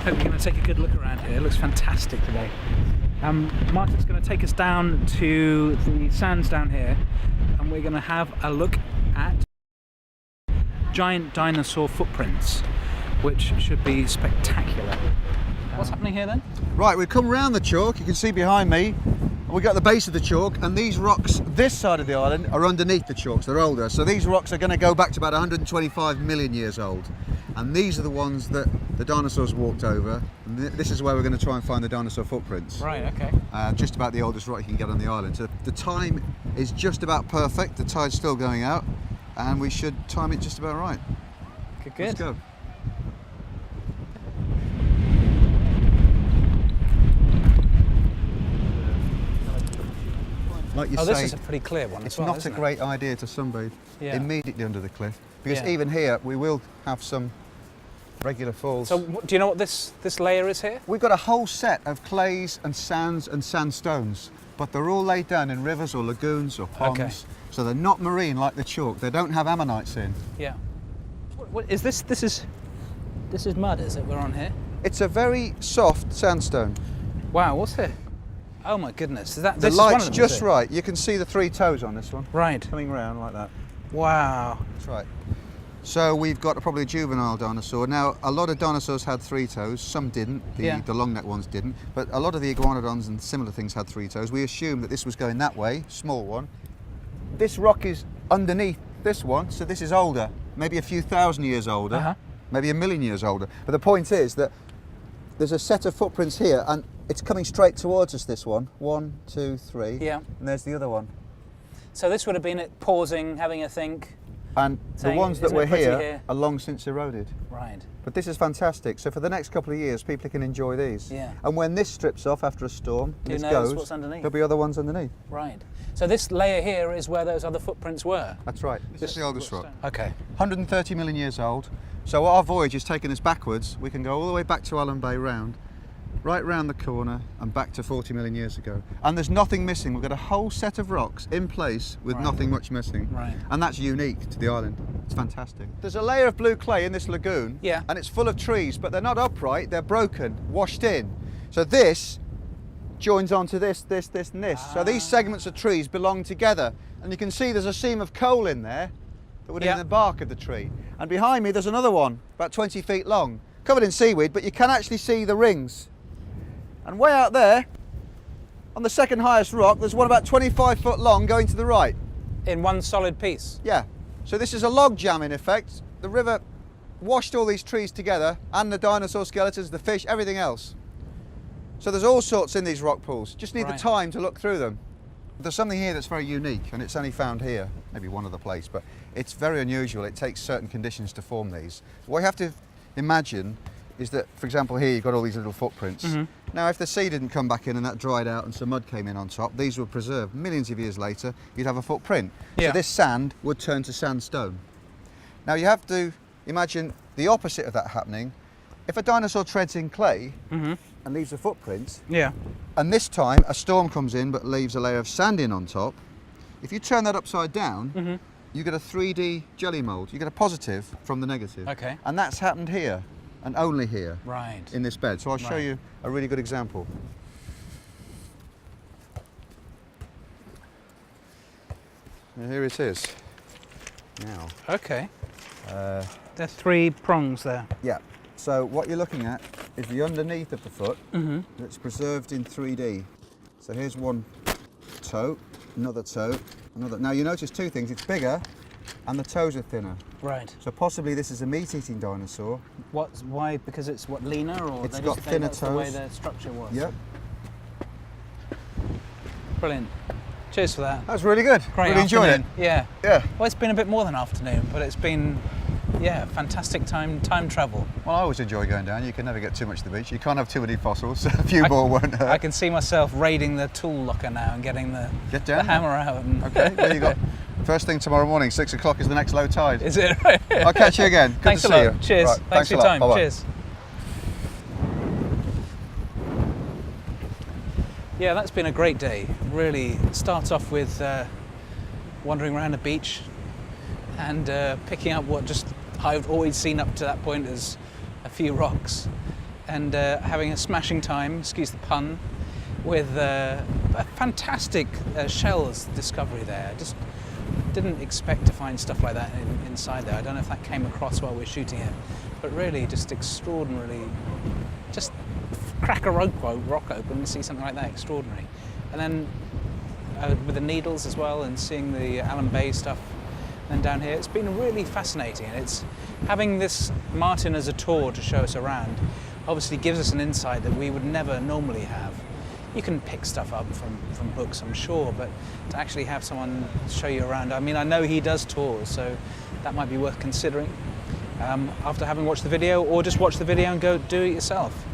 totally going to take a good look around here. It looks fantastic today. Martin's going to take us down to the sands down here, and we're going to have a look at giant dinosaur footprints, which should be spectacular. What's happening here then? Right, we've come round the chalk, you can see behind me, and we've got the base of the chalk, and these rocks this side of the island are underneath the chalk, so they're older. So these rocks are going to go back to about 125 million years old. And these are the ones that the dinosaurs walked over. And this is where we're going to try and find the dinosaur footprints. Right, okay. Just about the oldest rock you can get on the island. So the time is just about perfect, the tide's still going out, and we should time it just about right. Good. Let's go. Like you say, this is a pretty clear one. It's not a great idea to sunbathe immediately under the cliff, because Yeah. even here we will have some regular falls. So do you know what this layer is here? We've got a whole set of clays and sands and sandstones, but they're all laid down in rivers or lagoons or ponds, Okay. so they're not marine like the chalk. They don't have ammonites in. Yeah. What is this? This is mud, is it? We're on here. It's a very soft sandstone. Wow, what's here? Oh my goodness! The This is one of light's them, just is it? right. You can see the 3 toes on this one. Right. Coming round like that. Wow. That's right. So we've got probably a juvenile dinosaur. Now, a lot of dinosaurs had 3 toes, some didn't, the long neck ones didn't, but a lot of the iguanodons and similar things had 3 toes. We assumed that this was going that way, small one. This rock is underneath this one, so this is older, maybe a few thousand years older, maybe a million years older. But the point is that there's a set of footprints here, and it's coming straight towards us, this one. 1, 2, 3, Yeah. and there's the other one. So this would have been it pausing, having a think. And the Saying, ones that "Isn't were it pretty here here?" are long since eroded. Right. But this is fantastic. So for the next couple of years, people can enjoy these. Yeah. And when this strips off after a storm, Who this knows goes, what's underneath? there'll be other ones underneath. Right. So this layer here is where those other footprints were. That's right. This is the oldest rock. Okay. 130 million years old. So our voyage has taken us backwards. We can go all the way back to Allen Bay round, right round the corner and back to 40 million years ago. And there's nothing missing. We've got a whole set of rocks in place with nothing much missing. Right. And that's unique to the island. It's fantastic. There's a layer of blue clay in this lagoon. Yeah. And it's full of trees, but they're not upright, they're broken, washed in. So this joins onto this, and this. So these segments of trees belong together. And you can see there's a seam of coal in there that would be in the bark of the tree. And behind me there's another one, about 20 feet long, covered in seaweed, but you can actually see the rings. And way out there, on the second highest rock, there's one about 25 foot long going to the right. In one solid piece. Yeah. So this is a log jam in effect. The river washed all these trees together, and the dinosaur skeletons, the fish, everything else. So there's all sorts in these rock pools. Just need the time to look through them. There's something here that's very unique, and it's only found here, maybe one other place, but it's very unusual. It takes certain conditions to form these. What you have to imagine is that, for example, here you've got all these little footprints. Now, if the sea didn't come back in and that dried out and some mud came in on top, these were preserved. Millions of years later, you'd have a footprint. So this sand would turn to sandstone. Now, you have to imagine the opposite of that happening. If a dinosaur treads in clay and leaves a footprint, and this time a storm comes in but leaves a layer of sand in on top, if you turn that upside down, you get a 3D jelly mould. You get a positive from the negative. Okay. And that's happened here, and only here, in this bed. So I'll show you a really good example. And here it is. Now. Okay. There's 3 prongs there. Yeah. So what you're looking at is the underneath of the foot that's preserved in 3D. So here's one toe, another toe, another. Now you notice 2 things. It's bigger, and the toes are thinner. Right. So possibly this is a meat-eating dinosaur. Why? Because it's what, leaner, or It's got thinner that's toes. the way the structure was. Yep. Brilliant. Cheers for that. That was really good. Great. Really enjoyed it. Yeah. Yeah. Well, it's been a bit more than afternoon, but it's been, fantastic time travel. Well, I always enjoy going down. You can never get too much to the beach. You can't have too many fossils. A few more won't hurt. I can see myself raiding the tool locker now and getting the hammer out. And okay. There you go. First thing tomorrow morning, 6 o'clock is the next low tide. Is it? Right. I'll catch you again. Good Thanks to a see lot. you. Cheers. Right. Thanks for your time. Bye-bye. Cheers. Yeah, that's been a great day. Really starts off with wandering around the beach and picking up what just I've always seen up to that point as a few rocks. and having a smashing time, excuse the pun, with a fantastic shells discovery there. I just didn't expect to find stuff like that inside there. I don't know if that came across while we were shooting it, but really just extraordinarily, just crack a rock open and see something like that, extraordinary. And then with the needles as well, and seeing the Allen Bay stuff, and down here, it's been really fascinating. And it's having this Martin as a tour to show us around obviously gives us an insight that we would never normally have. You can pick stuff up from books, I'm sure, but to actually have someone show you around, I mean, I know he does tours, so that might be worth considering after having watched the video, or just watch the video and go do it yourself.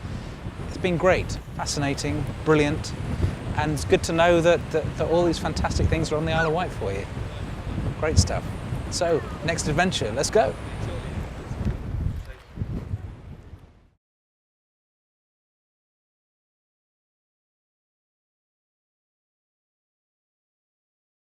It's been great, fascinating, brilliant, and it's good to know that all these fantastic things are on the Isle of Wight for you. Great stuff. So, next adventure, let's go.